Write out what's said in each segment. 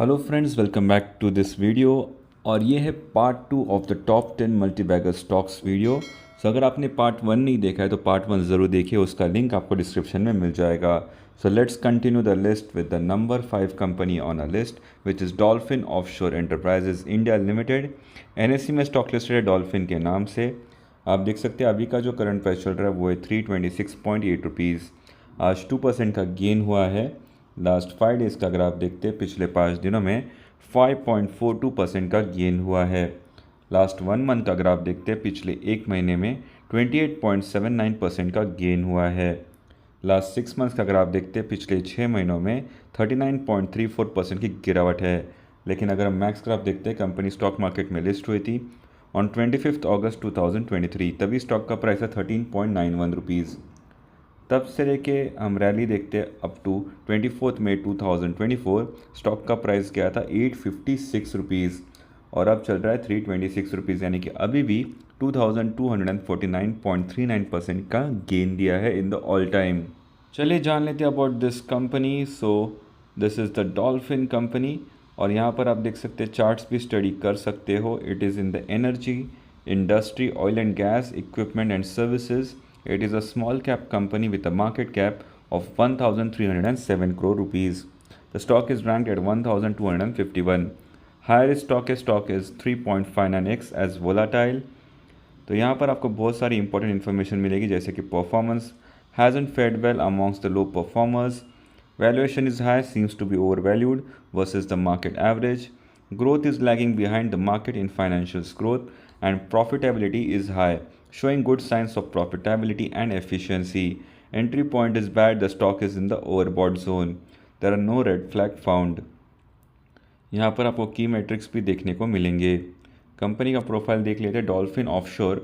Hello friends, welcome back to this video. और ये है part 2 of the top 10 multibagger stocks video. So अगर आपने पार्ट 1 नहीं देखा है तो पार्ट 1 ज़रूर देखिए, उसका लिंक आपको डिस्क्रिप्शन में मिल जाएगा। So let's continue the list with the number 5 company on a list which is dolphin offshore enterprises India limited. NSC में स्टॉक लिस्टेड है डॉल्फिन के नाम से। आप देख सकते हैं अभी का जो करंट प्राइस चल रहा है वो है 326.8 रुपीज़। आज 2% का गेन हुआ है। लास्ट 5 डेज़ का अगर आप देखते हैं पिछले 5 दिनों में 5.42% का गेन हुआ है। लास्ट 1 मंथ का अगर आप देखते हैं पिछले एक महीने में 28.79% का गेन हुआ है। लास्ट 6 मंथ्स का अगर आप देखते हैं पिछले 6 महीनों में 39.34% की गिरावट है। लेकिन अगर हम मैक्स ग्राफ देखते हैं, कंपनी स्टॉक मार्केट में लिस्ट हुई थी ऑन 25 अगस्त 2023, तभी स्टॉक का प्राइस है 13.91 रुपीज़। तब से लेके हम रैली देखते हैं अप टू 24 मई 2024, स्टॉक का प्राइस गया था 856 रुपीज़ और अब चल रहा है 326 रुपीज़, यानी कि अभी भी 2249.39% का गेन दिया है इन द ऑल टाइम। चलिए जान लेते हैं about this company. So this is the dolphin company और यहाँ पर आप देख सकते हैं, चार्ट्स भी स्टडी कर सकते हो। It is in the energy industry, oil and gas, equipment and services. It is a small cap company with a market cap of 1,307 crore rupees. The stock is ranked at 1,251. Higher stock is 3.59x as volatile. तो यहाँ पर आपको बहुत सारी important information मिलेगी, जैसे कि performance hasn't fared well amongst the low performers. Valuation is high, seems to be overvalued versus the market average. Growth is lagging behind the market in financials growth, and profitability is high, showing good signs of profitability and efficiency. Entry point is bad, the stock is in the overbought zone. There are no red flag found. यहाँ पर आपको की matrix भी देखने को मिलेंगे। Company का profile देख लेते हैं। Dolphin offshore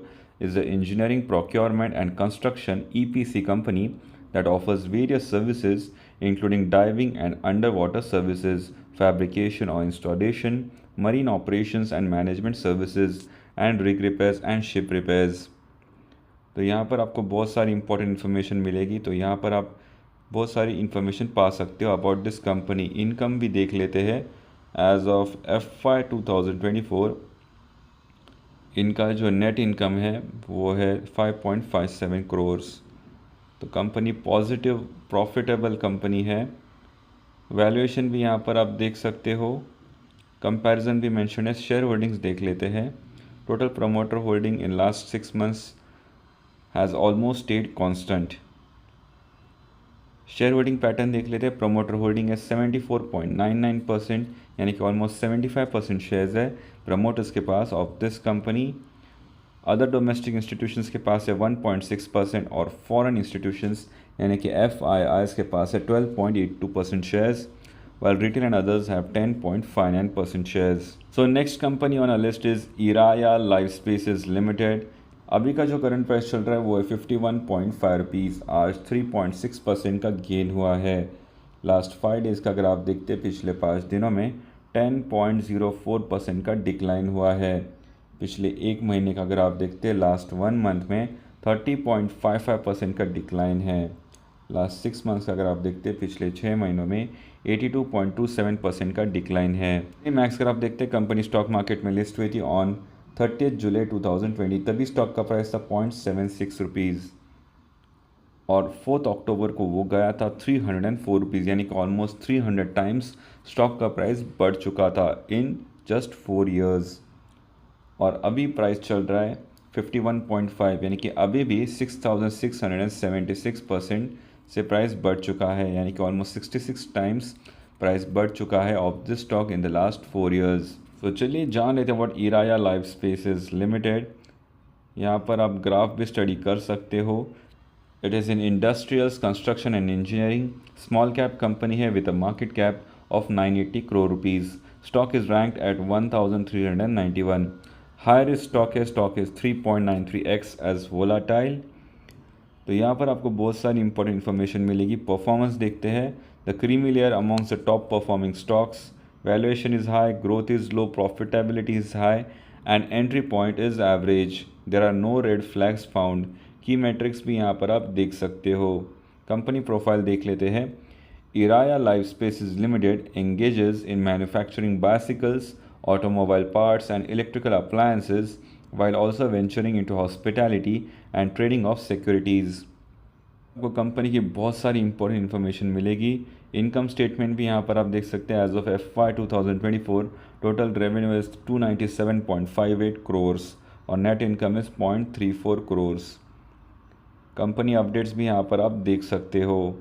is an engineering, procurement and construction EPC company that offers various services including diving and underwater services, fabrication or installation, marine operations and management services, and rig repairs and ship repairs. तो यहाँ पर आपको बहुत सारी important information मिलेगी, तो यहाँ पर आप बहुत सारी इन्फॉर्मेशन पा सकते हो अबाउट दिस कंपनी। इनकम भी देख लेते हैं। एज ऑफ FY 2024 इनका जो नेट इनकम है वो है 5.57 करोर्स। तो कंपनी पॉजिटिव प्रॉफिटेबल कंपनी है। वैल्यूएशन भी यहाँ पर आप देख सकते हो। कंपैरिजन भी मेंशन है। शेयर होल्डिंग्स देख लेते हैं। Total promoter holding in last 6 months has almost stayed constant. Share holding pattern देख लेते हैं। प्रमोटर होल्डिंग है 74.99%, यानी कि ऑलमोस्ट 75% शेयर्स है प्रमोटर्स के पास of this company. Other domestic institutions के पास है 1.6% और फॉरेन इंस्टीट्यूशंस यानी कि FIIs के पास है 12.82% shares, while retail and others have 10.59% shares. So next company on our list is Iraya Lifespaces Limited. अभी का जो करंट प्राइस चल रहा है वो है 51.5 रुपीज़। आज 3.6% का गेन हुआ है। लास्ट 5 डेज़ का अगर आप देखते हैं, पिछले 5 दिनों में 10.04% का डिक्लाइन हुआ है। पिछले एक महीने का अगर आप देखते हैं, लास्ट 1 मंथ में 30.55% का डिक्लाइन है। लास्ट 6 मंथ्स का अगर आप देखते हैं, पिछले 6 महीनों में 82.27% का डिक्लाइन है। मैक्स अगर आप देखते हैं, कंपनी स्टॉक मार्केट में लिस्ट हुई थी ऑन 30 जुलाई 2020, तभी स्टॉक का प्राइस था 0.76 रुपीज़ और 4 अक्टूबर को वो गया था 304 रुपीज़, यानी कि ऑलमोस्ट 300 टाइम्स स्टॉक का प्राइस बढ़ चुका था इन जस्ट 4 ईयर्स। और अभी प्राइस चल रहा है 51.5, यानी कि अभी भी 6,676% से प्राइस बढ़ चुका है, यानी कि ऑलमोस्ट 66 टाइम्स प्राइस बढ़ चुका है of this stock in the last 4 years. तो चलिए जान लेते हैं what Eraaya lifespaces limited. यहाँ पर आप ग्राफ भी स्टडी कर सकते हो। It is in industrials, construction and engineering, small cap company है with a market cap of 980 crore rupees. Stock is ranked at 1391। Higher stock is 3.93x as volatile. तो यहाँ पर आपको बहुत सारी इंपॉर्टेंट इन्फॉर्मेशन मिलेगी। परफॉर्मेंस देखते हैं। The creamy layer amongst the top performing stocks. Valuation is high, growth is low, profitability is high, and entry point is average. There are no red flags found. की matrix भी यहाँ पर आप देख सकते हो। कंपनी प्रोफाइल देख लेते हैं। Iraya Life Spaces Limited engages in manufacturing bicycles, automobile parts, and electrical appliances while also venturing into hospitality and trading of securities. आपको कंपनी की बहुत सारी इंपॉर्टेंट इन्फॉर्मेशन मिलेगी। इनकम स्टेटमेंट भी यहाँ पर आप देख सकते हैं। As of FY 2024 total revenue is 297.58 crores और net income is 0.34 crores. Company updates भी यहाँ पर आप देख सकते हो।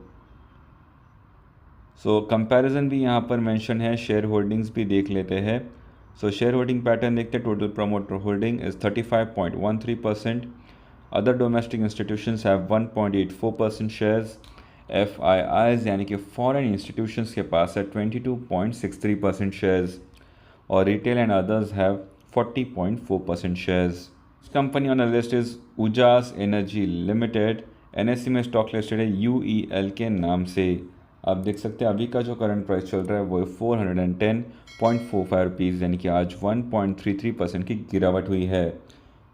सो कंपैरिजन भी यहाँ पर मेंशन है। शेयर होल्डिंग्स भी देख लेते हैं। सो शेयर होल्डिंग पैटर्न देखते हैं। Total promoter holding is 35.13%। Other domestic institutions have 1.84% shares. FIIs यानी कि फॉरेन इंस्टीट्यूशंस के पास है 22.63% शेयर्स और retail and others have 40.4% shares. Company on the list is Ujaas energy limited. NSE में स्टॉक लिस्टेड है UEL के नाम से। आप देख सकते हैं अभी का जो करंट प्राइस चल रहा है वो 410.45 रुपीज़, यानी कि आज 1.33% की गिरावट हुई है।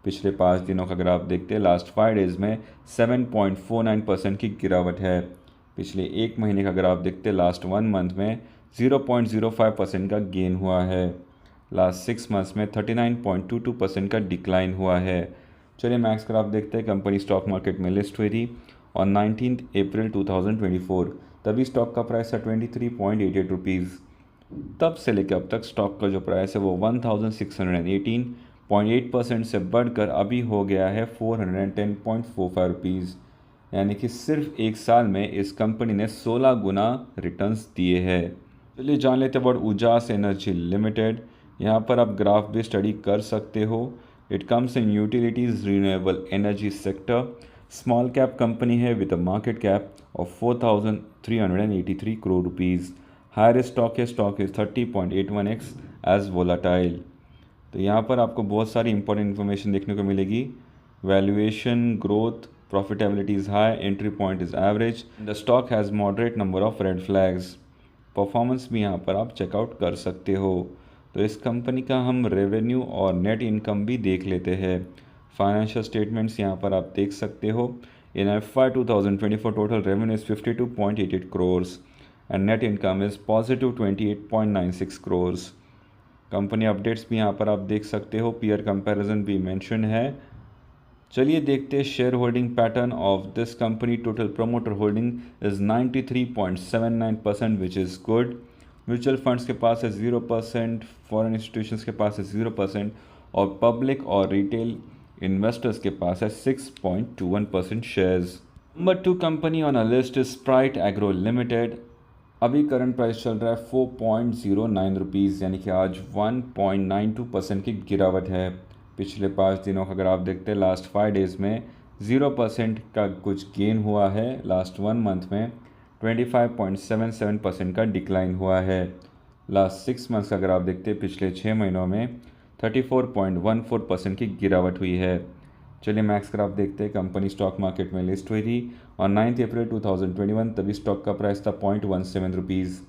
पिछले 5 दिनों का अगर आप देखते हैं लास्ट 5 डेज़ में 7.49% की गिरावट है। पिछले एक महीने का अगर आप देखते हैं लास्ट 1 मंथ में 0.05% का गेन हुआ है। लास्ट 6 मंथ्स में 39.22% का डिक्लाइन हुआ है। चलिए मैक्स ग्राफ देखते हैं। कंपनी स्टॉक मार्केट में लिस्ट हुई थी ऑन 19 अप्रैल 2024। तभी स्टॉक का प्राइस था 23.88 रुपीज़। तब से लेकर अब तक स्टॉक का जो प्राइस है वो 1618.8% से बढ़कर अभी हो गया है 410.45 रुपीज़, यानी कि सिर्फ एक साल में इस कंपनी ने 16 गुना रिटर्न्स दिए हैं। चलिए जान लेते हैं अबाउट उजास एनर्जी लिमिटेड। यहाँ पर आप ग्राफ भी स्टडी कर सकते हो। It comes in utilities renewable energy sector. Small cap company है with a market cap of 4,383 crore rupees. Higher stock है, stock is 30.81x as volatile. तो यहाँ पर आपको बहुत सारी इंपॉर्टेंट इन्फॉर्मेशन देखने को मिलेगी। Valuation, growth, profitability is high, entry point is average, the stock has moderate number of red flags. Performance भी यहाँ पर आप चेकआउट कर सकते हो। तो इस कंपनी का हम रेवेन्यू और नेट इनकम भी देख लेते हैं। फाइनेंशियल स्टेटमेंट्स यहाँ पर आप देख सकते हो। इन FY 2024 total revenue is 52.88 crores and net income is positive 28.96 crores. Company updates भी यहाँ पर आप देख सकते हो। पीयर कंपैरिजन भी मेंशन है। चलिए देखते हैं share holding pattern of this company. Total promoter holding is 93.79%, which is good. Mutual funds के पास है 0%, फॉरेन इंस्टीट्यूशंस के पास है 0% और पब्लिक और रिटेल इन्वेस्टर्स के पास है 6.21% shares. Number 2 company on a list is Sprite agro limited. अभी करंट प्राइस चल रहा है 4.09 रुपीज़, यानी कि आज 1.92% की गिरावट है। पिछले 5 दिनों का अगर आप देखते हैं लास्ट 5 डेज़ में 0% का कुछ गेन हुआ है। लास्ट 1 मंथ में 25.77% का डिक्लाइन हुआ है। लास्ट 6 मंथ्स का अगर आप देखते हैं पिछले 6 महीनों में 34.14% की गिरावट हुई है। चलिए मैक्स ग्राफ देखते हैं। कंपनी स्टॉक मार्केट में लिस्ट हुई थी और 9 अप्रैल 2021। तभी स्टॉक का प्राइस था 0.17 रुपीज़।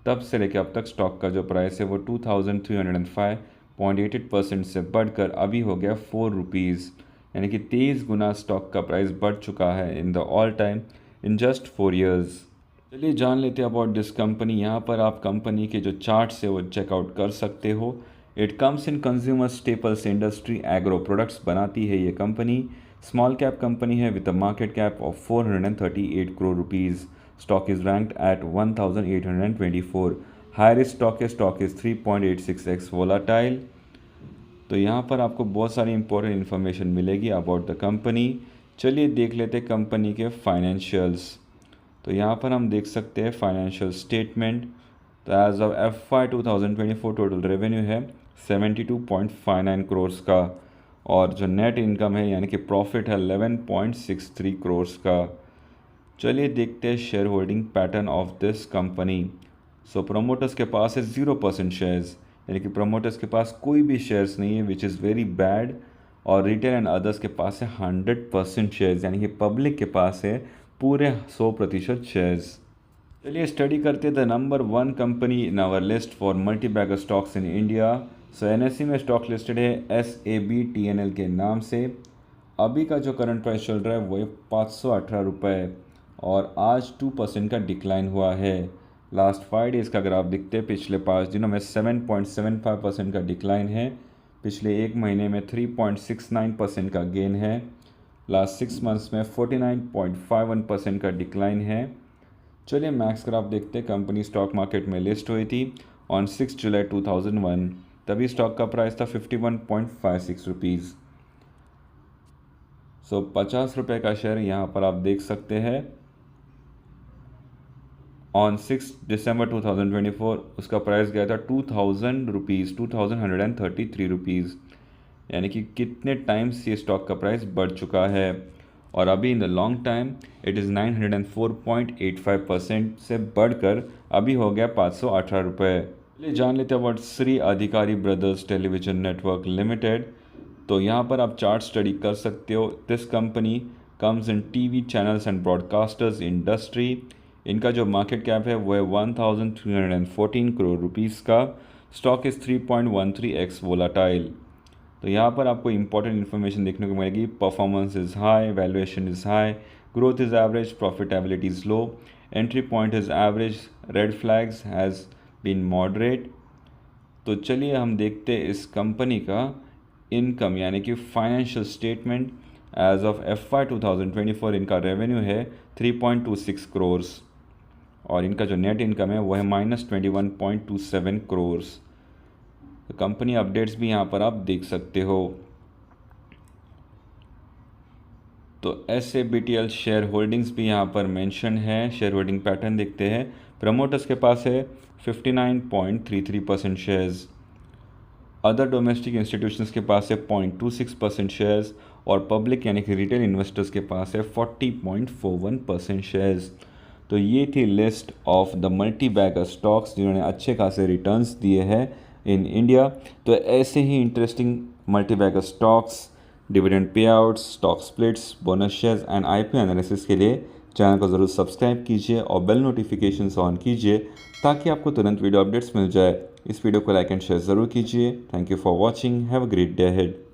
तब से लेकर अब तक स्टॉक का जो प्राइस है वो 2305.88% से बढ़कर अभी हो गया 4 रुपीज़, यानी कि 23 गुना स्टॉक का प्राइस बढ़ चुका है in the all time in just 4 years. चलिए जान लेते हैं अबाउट दिस कंपनी। यहाँ पर आप कंपनी के जो चार्ट्स है वो चेकआउट कर सकते हो। It comes in consumer staples industry, agro products बनाती है ये कंपनी। स्मॉल कैप कंपनी है with a market cap of 438 crore rupees. Stock is ranked at 1824। Higher stock is 3.86x volatile. तो यहाँ पर आपको बहुत सारी इंपॉर्टेंट इन्फॉर्मेशन मिलेगी अबाउट द कंपनी। चलिए देख लेते हैं कंपनी के फाइनेंशियल्स। तो यहाँ पर हम देख सकते हैं फाइनेंशियल स्टेटमेंट। तो as of FY 2024 total revenue है 72.59 करोर्स का और जो नेट इनकम है यानी कि प्रॉफिट है 11.63 करोर्स का। चलिए देखते हैं share holding pattern of this company. So promoters के पास है 0% शेयर्स, यानी कि प्रोमोटर्स के पास कोई भी शेयर्स नहीं है, विच इज़ वेरी बैड। और रिटेल एंड अदर्स के पास है 100% शेयर्स, यानी कि पब्लिक के पास है पूरे 100% शेयर्स। चलिए स्टडी करते the number 1 company in our list for multi bagger stocks in India. So NSE में स्टॉक लिस्टेड है SABTNL के नाम से। अभी का जो करंट प्राइस चल रहा है वो है 518 रुपये और आज 2% का डिक्लाइन हुआ है। लास्ट 5 डेज़ का अगर आप देखते हैं, पिछले 5 दिनों में 7.75% का डिक्लाइन है। पिछले एक महीने में 3.69% का गेन है। लास्ट 6 मंथ्स में 49.51% का डिक्लाइन है। चलिए मैक्स ग्राफ देखते हैं। कंपनी स्टॉक मार्केट में लिस्ट हुई थी ऑन 6 जुलाई 2001। तभी स्टॉक का प्राइस था 51.56 रुपीज़। सो 50 रुपये का शेयर यहाँ पर आप देख सकते हैं। ऑन 6 दिसंबर 2024 उसका प्राइस गया था 2000 रुपीज़, 2133 रुपीज़। यानी कि कितने टाइम्स ये स्टॉक का प्राइस बढ़ चुका है। और अभी in the long time it is 904.85% से बढ़कर अभी हो गया 518 रुपये। चलिए जान लेते हैं अबाउट श्री अधिकारी ब्रदर्स टेलीविज़न नेटवर्क लिमिटेड। तो यहाँ पर आप चार्ट स्टडी कर सकते हो। This company comes in TV channels and broadcasters industry. इनका जो मार्केट कैप है वो है 1314 करोड़ रुपीज़ का। Stock is 3.13x volatile. तो यहाँ पर आपको इंपॉर्टेंट इन्फॉर्मेशन देखने को मिलेगी। Performance is high, valuation is high, growth is average, profitability is low, entry point is average, red flags has been moderate. तो चलिए हम देखते हैं इस कंपनी का इनकम यानी कि financial statement. As of FY 2024 इनका रेवेन्यू है 3.26 करोड़ और इनका जो नेट इनकम है वो है -21.27 करोड़। तो कंपनी अपडेट्स भी यहाँ पर आप देख सकते हो। तो SABTL शेयर होल्डिंग्स भी यहाँ पर मेंशन है। शेयर होल्डिंग पैटर्न देखते हैं। प्रमोटर्स के पास है 59.33% शेयर्स। अदर डोमेस्टिक इंस्टीट्यूशंस के पास है 0.26% शेयर्स और पब्लिक यानी कि रिटेल इन्वेस्टर्स के पास है 40.41% शेयर्स। तो ये थी list of the multi bagger stocks जिन्होंने अच्छे खासे रिटर्न्स दिए हैं इन इंडिया। तो ऐसे ही interesting multi bagger stocks, dividend pay outs, stock splits, bonus shares and IPO analysis के लिए चैनल को ज़रूर सब्सक्राइब कीजिए और बेल नोटिफिकेशंस ऑन कीजिए ताकि आपको तुरंत वीडियो अपडेट्स मिल जाए। इस वीडियो को लाइक एंड शेयर ज़रूर कीजिए। Thank you for watching. Have a great day ahead.